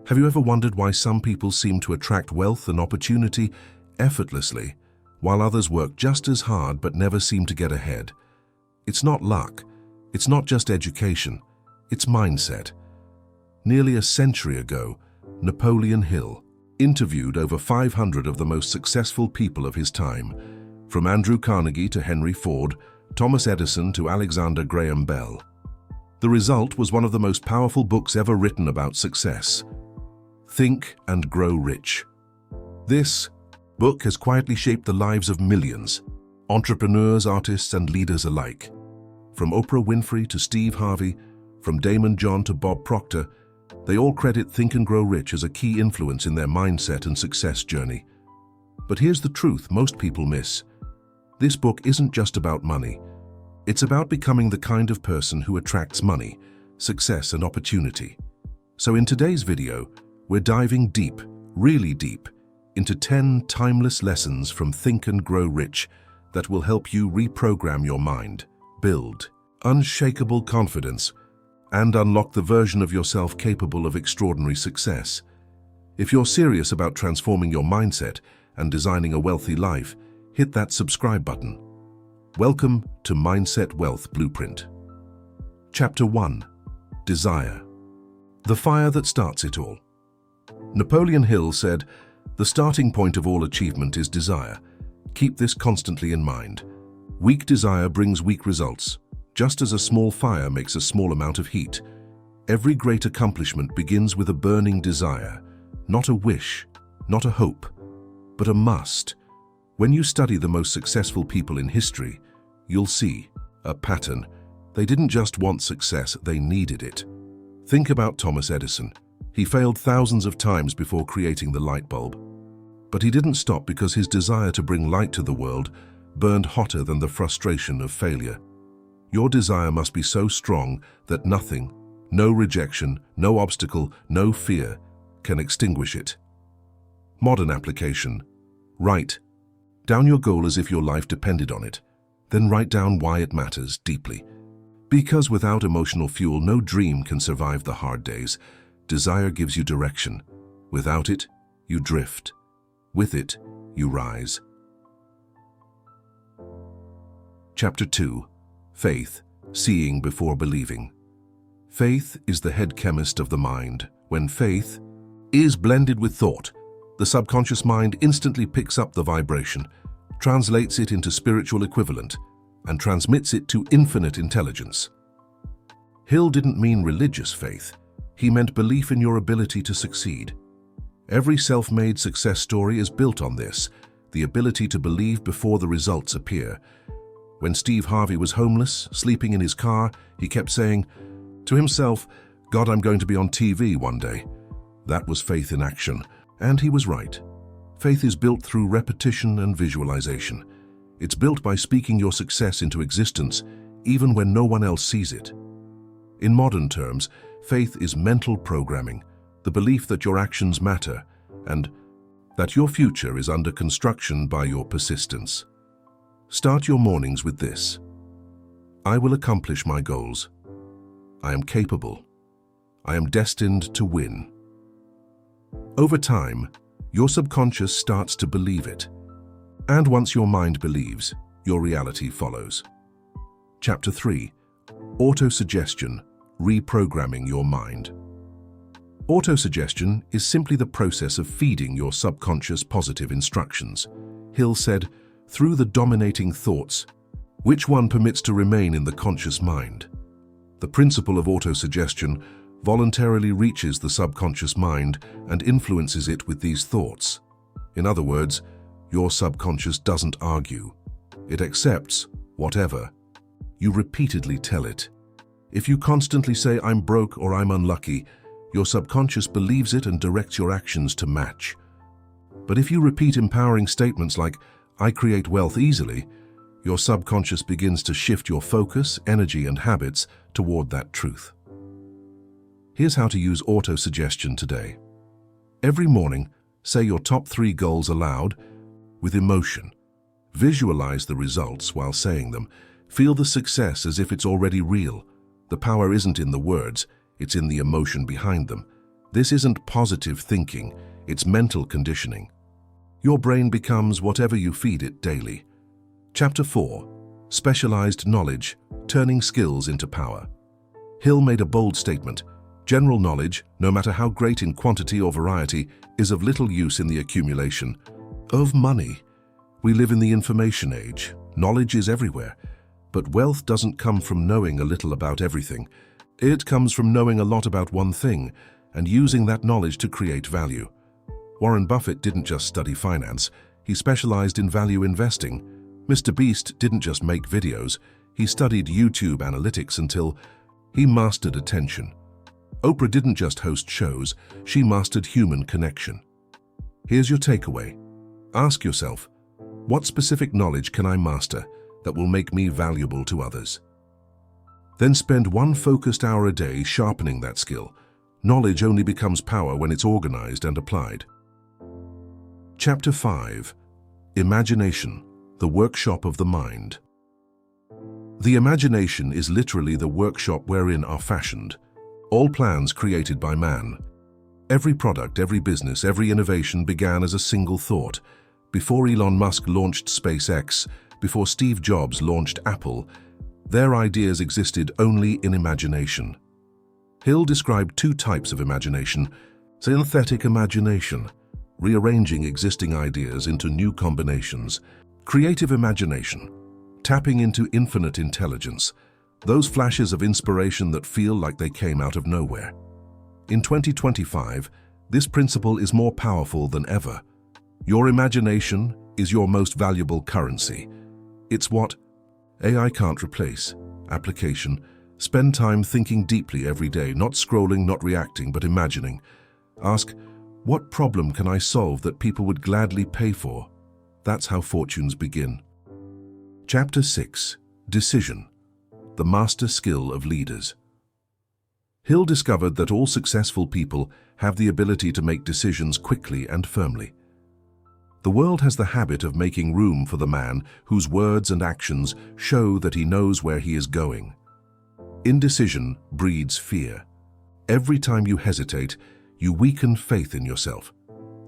Have you ever wondered why some people seem to attract wealth and opportunity effortlessly, while others work just as hard but never seem to get ahead? It's not luck. It's not just education. It's mindset. Nearly a century ago, Napoleon Hill interviewed over 500 of the most successful people of his time, from Andrew Carnegie to Henry Ford, Thomas Edison to Alexander Graham Bell. The result was one of the most powerful books ever written about success. Think and Grow Rich. This book has quietly shaped the lives of millions, entrepreneurs, artists, and leaders alike. From Oprah Winfrey to Steve Harvey, from Damon John to Bob Proctor, they all credit Think and Grow Rich as a key influence in their mindset and success journey. But here's the truth most people miss. This book isn't just about money. It's about becoming the kind of person who attracts money, success, and opportunity. So in today's video, we're diving deep, really deep, into 10 timeless lessons from Think and Grow Rich that will help you reprogram your mind, build unshakable confidence, and unlock the version of yourself capable of extraordinary success. If you're serious about transforming your mindset and designing a wealthy life, hit that subscribe button. Welcome to Mindset Wealth Blueprint. Chapter 1. Desire. The fire that starts it all. Napoleon Hill said, "The starting point of all achievement is desire. Keep this constantly in mind. Weak desire brings weak results. Just as a small fire makes a small amount of heat, every great accomplishment begins with a burning desire, not a wish, not a hope, but a must." When you study the most successful people in history, you'll see a pattern. They didn't just want success, they needed it. Think about Thomas Edison. He failed thousands of times before creating the light bulb. But he didn't stop because his desire to bring light to the world burned hotter than the frustration of failure. Your desire must be so strong that nothing, no rejection, no obstacle, no fear can extinguish it. Modern application. Write down your goal as if your life depended on it. Then write down why it matters deeply. Because without emotional fuel, no dream can survive the hard days. Desire gives you direction. Without it, you drift. With it, you rise. Chapter 2. Faith, seeing before believing. Faith is the head chemist of the mind. When faith is blended with thought, the subconscious mind instantly picks up the vibration, translates it into spiritual equivalent, and transmits it to infinite intelligence. Hill didn't mean religious faith. He meant belief in your ability to succeed. Every self-made success story is built on this, the ability to believe before the results appear. When Steve Harvey was homeless, sleeping in his car, he kept saying to himself, "God, I'm going to be on TV one day." That was faith in action, and he was right. Faith is built through repetition and visualization. It's built by speaking your success into existence, even when no one else sees it. In modern terms, faith is mental programming, the belief that your actions matter, and that your future is under construction by your persistence. Start your mornings with this. I will accomplish my goals. I am capable. I am destined to win. Over time, your subconscious starts to believe it. And once your mind believes, your reality follows. Chapter 3. Autosuggestion, reprogramming your mind. Autosuggestion is simply the process of feeding your subconscious positive instructions. Hill said, "Through the dominating thoughts, which one permits to remain in the conscious mind?" The principle of autosuggestion voluntarily reaches the subconscious mind and influences it with these thoughts. In other words, your subconscious doesn't argue. It accepts whatever you repeatedly tell it. If you constantly say, "I'm broke" or "I'm unlucky," your subconscious believes it and directs your actions to match. But if you repeat empowering statements like, "I create wealth easily," your subconscious begins to shift your focus, energy, and habits toward that truth. Here's how to use autosuggestion today. Every morning, say your top 3 goals aloud with emotion. Visualize the results while saying them. Feel the success as if it's already real. The power isn't in the words, it's in the emotion behind them. This isn't positive thinking, it's mental conditioning. Your brain becomes whatever you feed it daily. Chapter 4. Specialized knowledge, turning skills into power. Hill made a bold statement. General knowledge, no matter how great in quantity or variety, is of little use in the accumulation of money. We live in the information age. Knowledge is everywhere. But wealth doesn't come from knowing a little about everything. It comes from knowing a lot about one thing and using that knowledge to create value. Warren Buffett didn't just study finance, he specialized in value investing. Mr. Beast didn't just make videos, he studied YouTube analytics until he mastered attention. Oprah didn't just host shows, she mastered human connection. Here's your takeaway. Ask yourself, what specific knowledge can I master that will make me valuable to others? Then spend one focused hour a day sharpening that skill. Knowledge only becomes power when it's organized and applied. Chapter 5. Imagination, the workshop of the mind. The imagination is literally the workshop wherein are fashioned all plans created by man. Every product, every business, every innovation began as a single thought. Before Elon Musk launched SpaceX, before Steve Jobs launched Apple, their ideas existed only in imagination. Hill described two types of imagination: synthetic imagination, rearranging existing ideas into new combinations; creative imagination, tapping into infinite intelligence, those flashes of inspiration that feel like they came out of nowhere. In 2025, this principle is more powerful than ever. Your imagination is your most valuable currency. It's what AI can't replace. Application. Spend time thinking deeply every day, not scrolling, not reacting, but imagining. Ask, what problem can I solve that people would gladly pay for? That's how fortunes begin. Chapter 6. Decision, the master skill of leaders. Hill discovered that all successful people have the ability to make decisions quickly and firmly. The world has the habit of making room for the man whose words and actions show that he knows where he is going. Indecision breeds fear. Every time you hesitate, you weaken faith in yourself.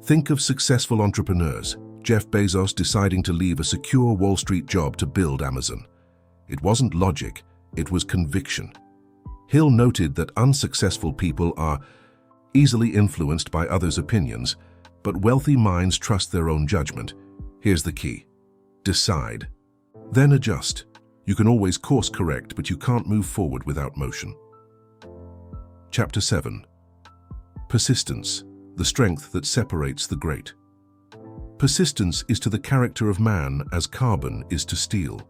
Think of successful entrepreneurs. Jeff Bezos deciding to leave a secure Wall Street job to build Amazon. It wasn't logic, it was conviction. Hill noted that unsuccessful people are easily influenced by others' opinions, but wealthy minds trust their own judgment. Here's the key. Decide. Then adjust. You can always course correct, but you can't move forward without motion. Chapter 7. Persistence, the strength that separates the great. Persistence is to the character of man as carbon is to steel.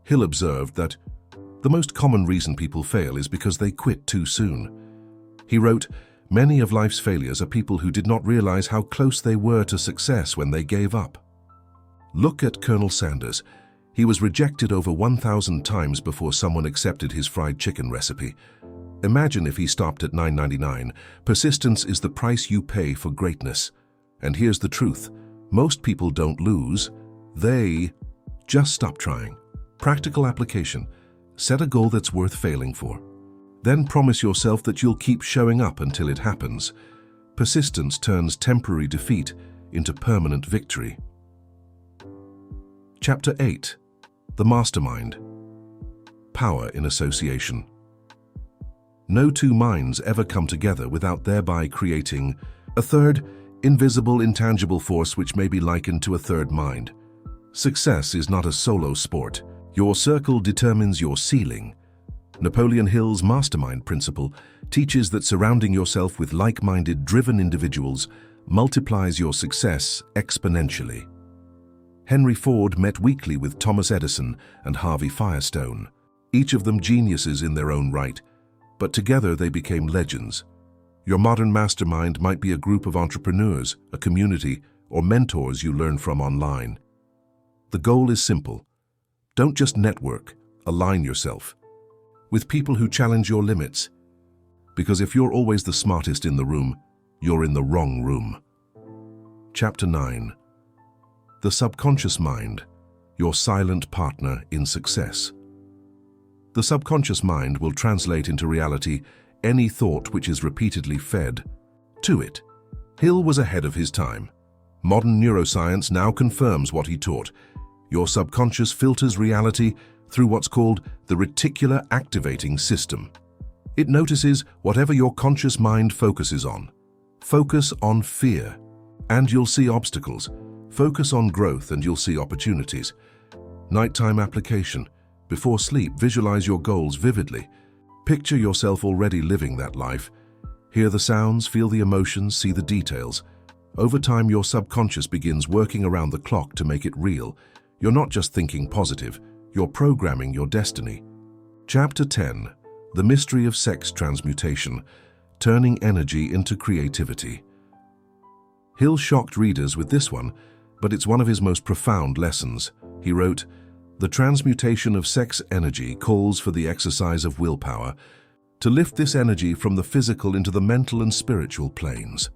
Hill observed that the most common reason people fail is because they quit too soon. He wrote, many of life's failures are people who did not realize how close they were to success when they gave up. Look at Colonel Sanders. He was rejected over 1,000 times before someone accepted his fried chicken recipe. Imagine if he stopped at $9.99. Persistence is the price you pay for greatness. And here's the truth. Most people don't lose. They just stop trying. Practical application. Set a goal that's worth failing for. Then promise yourself that you'll keep showing up until it happens. Persistence turns temporary defeat into permanent victory. Chapter 8. The Mastermind. Power in association. No two minds ever come together without thereby creating a third, invisible, intangible force which may be likened to a third mind. Success is not a solo sport. Your circle determines your ceiling. Napoleon Hill's Mastermind Principle teaches that surrounding yourself with like-minded, driven individuals multiplies your success exponentially. Henry Ford met weekly with Thomas Edison and Harvey Firestone, each of them geniuses in their own right, but together they became legends. Your modern mastermind might be a group of entrepreneurs, a community, or mentors you learn from online. The goal is simple. Don't just network, align yourself with people who challenge your limits. Because if you're always the smartest in the room, you're in the wrong room. Chapter 9. The subconscious mind, your silent partner in success. The subconscious mind will translate into reality any thought which is repeatedly fed, to it. Hill was ahead of his time. Modern neuroscience now confirms what he taught. Your subconscious filters reality through what's called the reticular activating system. It notices whatever your conscious mind focuses on. Focus on fear, and you'll see obstacles. Focus on growth, and you'll see opportunities. Nighttime application. Before sleep, visualize your goals vividly. Picture yourself already living that life. Hear the sounds, feel the emotions, see the details. Over time, your subconscious begins working around the clock to make it real. You're not just thinking positive, you're programming your destiny. Chapter 10. The Mystery of Sex Transmutation, Turning Energy into Creativity. Hill shocked readers with this one, but it's one of his most profound lessons. He wrote, "The transmutation of sex energy calls for the exercise of willpower to lift this energy from the physical into the mental and spiritual planes.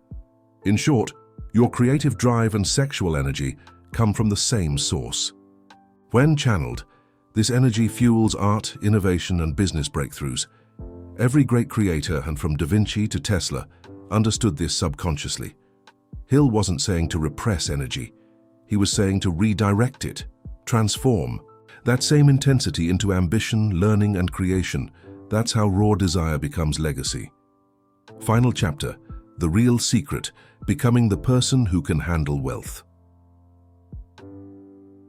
In short, your creative drive and sexual energy come from the same source. When channeled, this energy fuels art, innovation, and business breakthroughs. Every great creator, and from Da Vinci to Tesla, understood this subconsciously." Hill wasn't saying to repress energy. He was saying to redirect it, transform that same intensity into ambition, learning, and creation. That's how raw desire becomes legacy. Final chapter, the real secret, becoming the person who can handle wealth.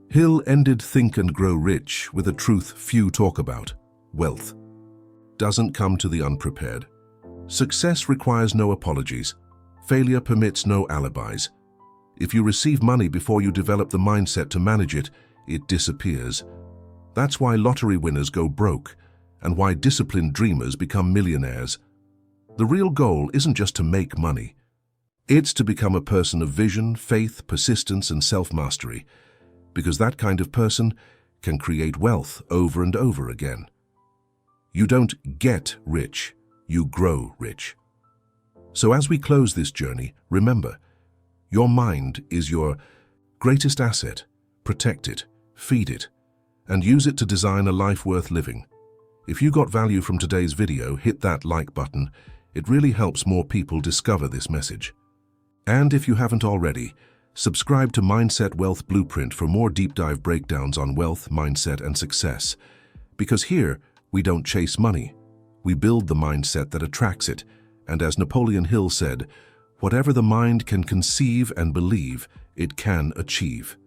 Hill ended Think and Grow Rich with a truth few talk about. Wealth doesn't come to the unprepared. Success requires no apologies. Failure permits no alibis. If you receive money before you develop the mindset to manage it, it disappears. That's why lottery winners go broke, and why disciplined dreamers become millionaires. The real goal isn't just to make money. It's to become a person of vision, faith, persistence, and self-mastery, because that kind of person can create wealth over and over again. You don't get rich, you grow rich. So as we close this journey, remember, your mind is your greatest asset. Protect it, feed it, and use it to design a life worth living. If you got value from today's video, hit that like button. It really helps more people discover this message. And if you haven't already, subscribe to Mindset Wealth Blueprint for more deep dive breakdowns on wealth, mindset, and success. Because here, we don't chase money. We build the mindset that attracts it. And as Napoleon Hill said, whatever the mind can conceive and believe, it can achieve.